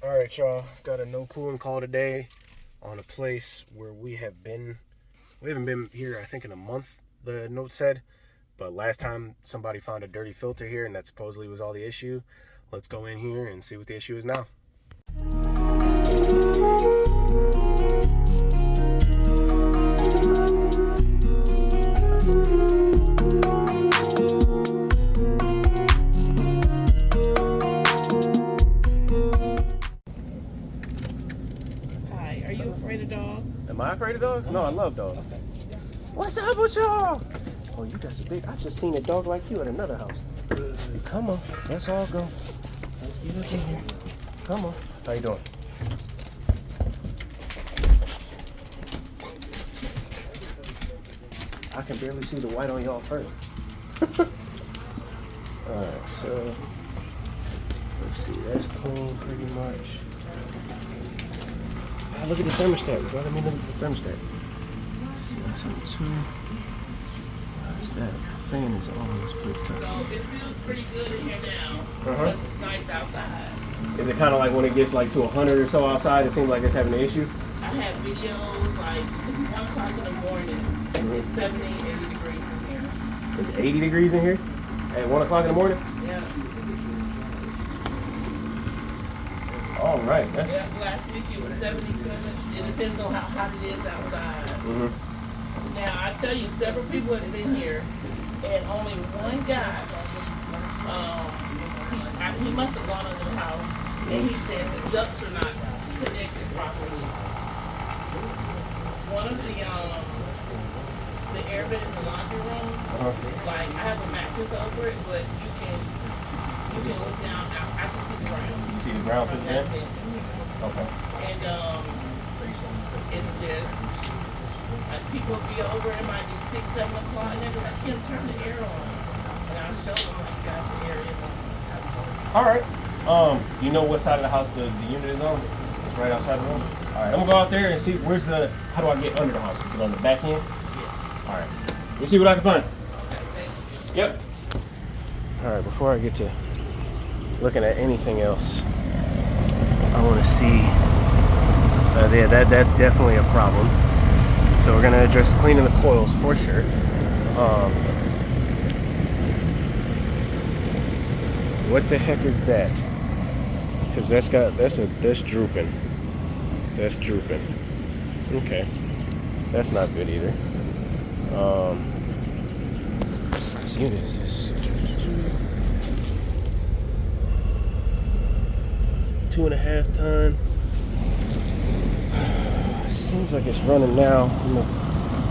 All right, y'all. Got a no cooling call today on a place where we haven't been here, I think, in a month, the note said. But last time somebody found a dirty filter here, and that supposedly was all the issue. Let's go in here and see what the issue is now. Are you afraid of dogs? Am I afraid of dogs? No, I love dogs. Okay. What's up with y'all? Oh, you guys are big. I just seen a dog like you at another house. Come on, let's all go. Let's get up in here. Come on. How you doing? I can barely see the white on y'all first. Alright, so let's see, that's clean pretty much. Ah, look at the thermostat. Let me look at the thermostat. See, that's on 2. What's that? Fan is on. Let's put it So it feels pretty good in here now. Uh-huh. Because it's nice outside. Is it kind of like when it gets like to 100 or so outside, it seems like it's having an issue? I have videos like 1 o'clock in the morning. It's 70, 80 degrees in here. It's 80 degrees in here at 1 o'clock in the morning? Yeah. All right. That's... Yeah, last week it was 77. It depends on how hot it is outside. Mm-hmm. Now, I tell you, several people have been here, and only one guy, he must have gone under the house, and he said the ducts are not connected properly. One of the air vent in the laundry room, like I have a mattress over it, but you can look down. I can see the ground. You see the ground through there? Okay. And it's just like people will be over. It might be 6, 7 o'clock, and they'll be like, "Kim, turn the air on," and I'll show them like, "Guys, the air is on." All right. You know what side of the house the unit is on? It's right outside the room. All right. I'm gonna go out there and see where's the. How do I get under the house? Is it on the back end? Yeah. All right. Let me see what I can find. Yep. All right. Before I get to looking at anything else, I want to see. Yeah, that's definitely a problem. So we're gonna address cleaning the coils for sure. What the heck is that? Because that's drooping. That's drooping. Okay, that's not good either. This unit is 2.5 ton. Seems like it's running now. I'm gonna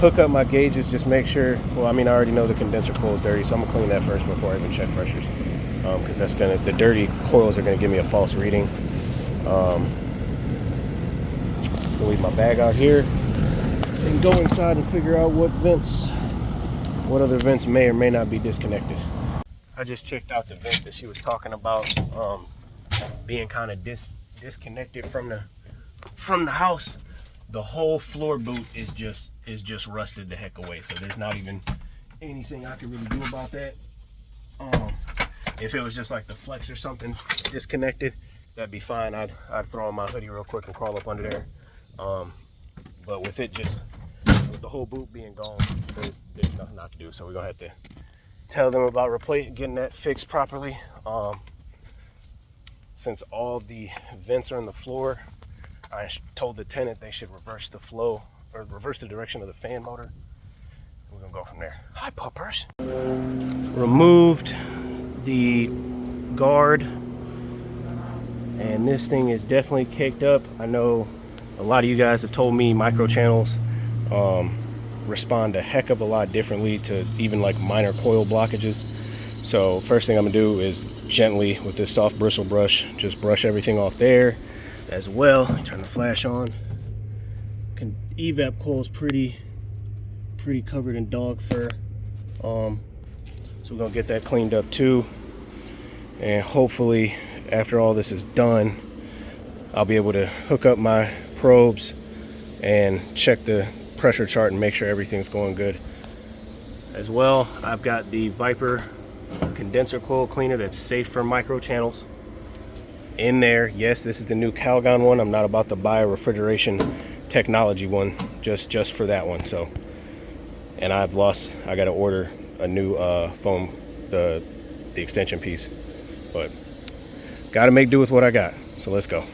hook up my gauges, just make sure. Well, I mean, I already know the condenser coil is dirty, so I'm gonna clean that first before I even check pressures. Because the dirty coils are gonna give me a false reading. I'll leave my bag out here and go inside and figure out what other vents may or may not be disconnected. I just checked out the vent that she was talking about, being kind of disconnected from the house. The whole floor boot is just rusted the heck away. So there's not even anything I can really do about that. If it was just like the flex or something disconnected, that'd be fine. I'd throw on my hoodie real quick and crawl up under there. But with the whole boot being gone, there's nothing I can do. So we're gonna have to tell them about getting that fixed properly. Since all the vents are in the floor, I told the tenant they should reverse the flow or reverse the direction of the fan motor. We're gonna go from there. Hi, puppers. Removed the guard, and this thing is definitely caked up. I know a lot of you guys have told me micro channels respond a heck of a lot differently to even like minor coil blockages. So first thing I'm gonna do is gently with this soft bristle brush just brush everything off there as well. Turn the flash on. Evap coil's pretty covered in dog fur, so we're gonna get that cleaned up too, and hopefully after all this is done I'll be able to hook up my probes and check the pressure chart and make sure everything's going good. As well, I've got the Viper condenser coil cleaner that's safe for micro channels, in there. Yes, this is the new Calgon one. I'm not about to buy a refrigeration technology one just for that one. So, and I got to order a new foam, the extension piece, but got to make do with what I got. So let's go.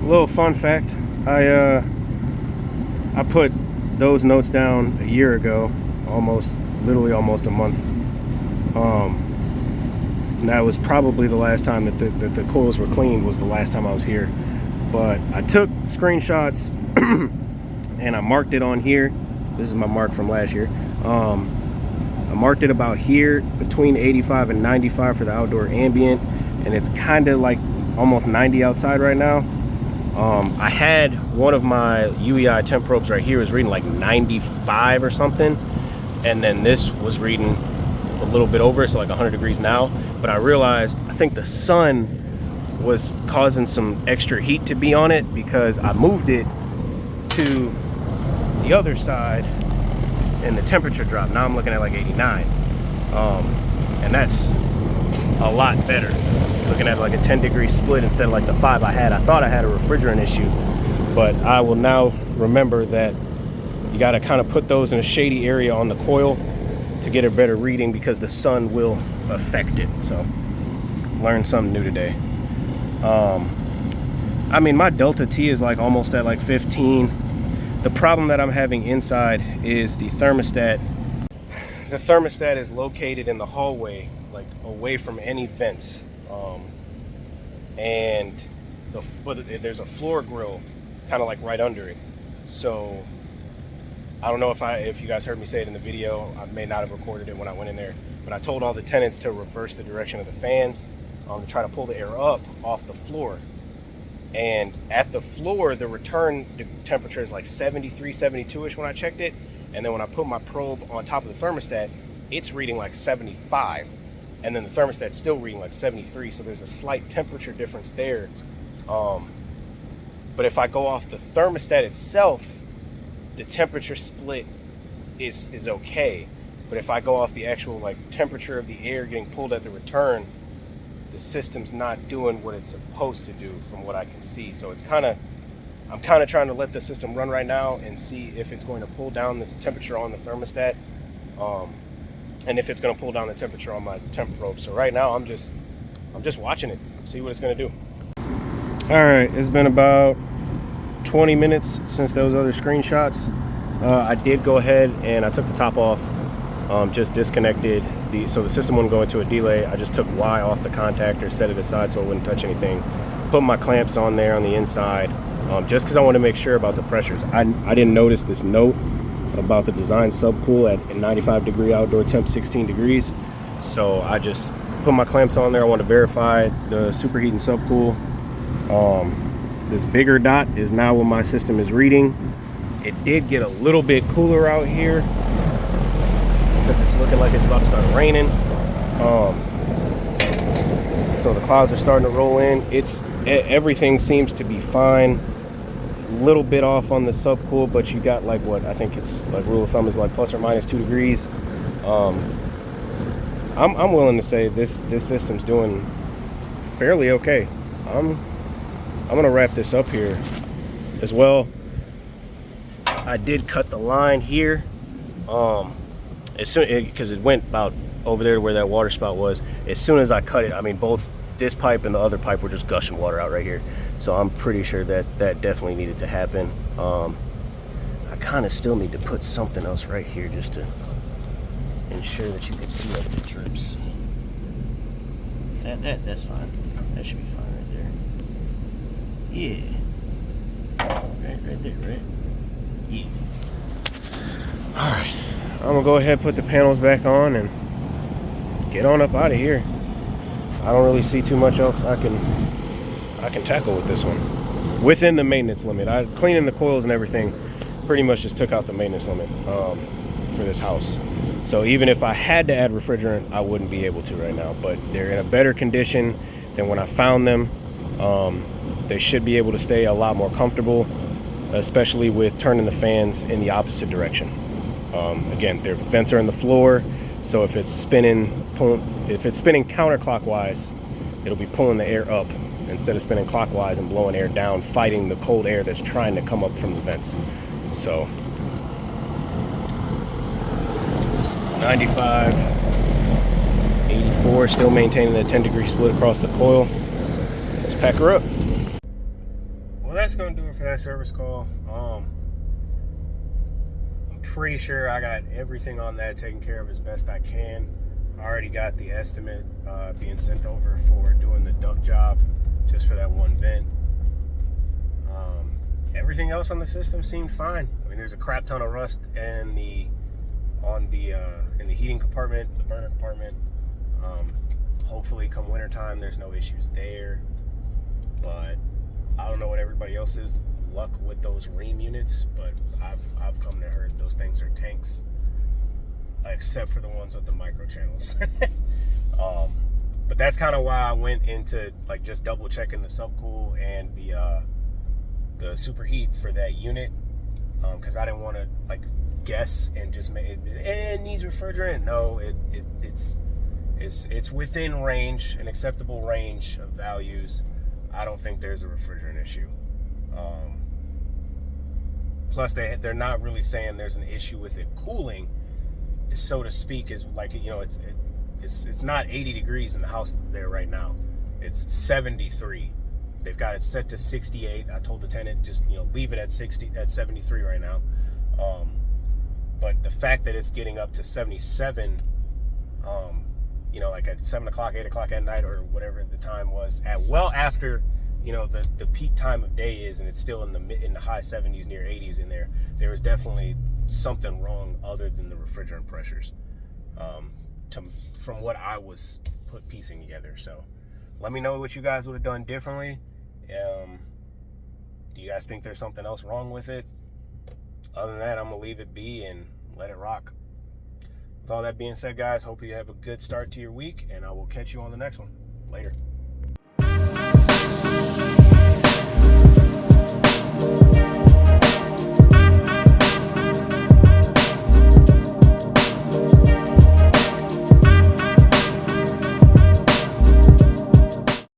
Little fun fact, I put those notes down a year ago, literally almost a month. And that was probably the last time that the coils were cleaned, was the last time I was here. But I took screenshots and I marked it on here. This is my mark from last year. I marked it about here between 85 and 95 for the outdoor ambient, and it's kind of like almost 90 outside right now. I had one of my UEI temp probes right here was reading like 95 or something, and then this was reading a little bit over, so like 100 degrees now. But I realized I think the sun was causing some extra heat to be on it, because I moved it to the other side and the temperature dropped. Now I'm looking at like 89, and that's a lot better. Looking at like a 10-degree split instead of like the 5 I had. I thought I had a refrigerant issue, but I will now remember that you got to kind of put those in a shady area on the coil to get a better reading, because the sun will affect it. So learned something new today. I mean, my delta T is like almost at like 15. The problem that I'm having inside is the thermostat. The thermostat is located in the hallway, like away from any vents. And there's a floor grill kind of like right under it. So I don't know if you guys heard me say it in the video. I may not have recorded it when I went in there, but I told all the tenants to reverse the direction of the fans to try to pull the air up off the floor. And at the floor, the return temperature is like 73, 72-ish when I checked it. And then when I put my probe on top of the thermostat, it's reading like 75. And then the thermostat's still reading like 73. So there's a slight temperature difference there. But if I go off the thermostat itself, the temperature split is okay. But if I go off the actual like temperature of the air getting pulled at the return, the system's not doing what it's supposed to do from what I can see. So I'm kind of trying to let the system run right now and see if it's going to pull down the temperature on the thermostat, and if it's going to pull down the temperature on my temp probe. So right now I'm just watching it, see what it's going to do. All right, it's been about 20 minutes since those other screenshots. I did go ahead and I took the top off, just disconnected so the system wouldn't go into a delay. I just took Y off the contactor, set it aside so it wouldn't touch anything. Put my clamps on there on the inside, just because I want to make sure about the pressures. I didn't notice this note about the design subcool at 95 degree outdoor temp, 16 degrees. So I just put my clamps on there. I want to verify the superheat and subcool. This bigger dot is now what my system is reading. It did get a little bit cooler out here because it's looking like it's about to start raining. So the clouds are starting to roll in. Everything seems to be fine. A little bit off on the subcool, but you got like what I think it's like rule of thumb is like plus or minus 2 degrees. I'm willing to say this system's doing fairly okay. I'm gonna wrap this up here as well. I did cut the line here, as soon because it went about over there to where that water spout was. As soon as I cut it, I mean both this pipe and the other pipe were just gushing water out right here. So I'm pretty sure that definitely needed to happen. I kind of still need to put something else right here just to ensure that you can see all the drips. That's fine. That should be fine right there. Yeah. Right there, right? Yeah. Alright. I'm gonna go ahead and put the panels back on and get on up out of here. I don't really see too much else I can tackle with this one. Within the maintenance limit. Cleaning the coils and everything pretty much just took out the maintenance limit for this house. So even if I had to add refrigerant, I wouldn't be able to right now. But they're in a better condition than when I found them. They should be able to stay a lot more comfortable, especially with turning the fans in the opposite direction. Again, their vents are in the floor, so if it's spinning counterclockwise, it'll be pulling the air up instead of spinning clockwise and blowing air down, fighting the cold air that's trying to come up from the vents. So 95, 84, still maintaining the 10-degree split across the coil. Let's pack her up. Well, that's gonna do it for that service call. I'm pretty sure I got everything on that taken care of as best I can. I already got the estimate being sent over for doing the duct job just for that one vent. Everything else on the system seemed fine. I mean, there's a crap ton of rust in the heating compartment, the burner compartment. Hopefully come wintertime there's no issues there, but I don't know what everybody else's luck with those ream units, but I've come to heard those things are tanks, except for the ones with the micro channels. But that's kind of why I went into like just double checking the subcool and the superheat for that unit, because I didn't want to like guess and just make it needs refrigerant. No, it's within range, an acceptable range of values. I don't think there's a refrigerant issue. Plus, they're not really saying there's an issue with it cooling, so to speak. Is like, you know, it's not 80 degrees in the house there right now. It's 73. They've got it set to 68. I told the tenant just, you know, leave it at 73 right now. But the fact that it's getting up to 77, you know, like at 7 o'clock, 8 o'clock at night, or whatever the time was, after you know, the peak time of day is, and it's still in the high 70s, near 80s in there. There was definitely something wrong other than the refrigerant pressures, from what I was piecing together. So let me know what you guys would have done differently. Do you guys think there's something else wrong with it? Other than that, I'm gonna leave it be and let it rock. With all that being said, guys, hope you have a good start to your week, and I will catch you on the next one. Later.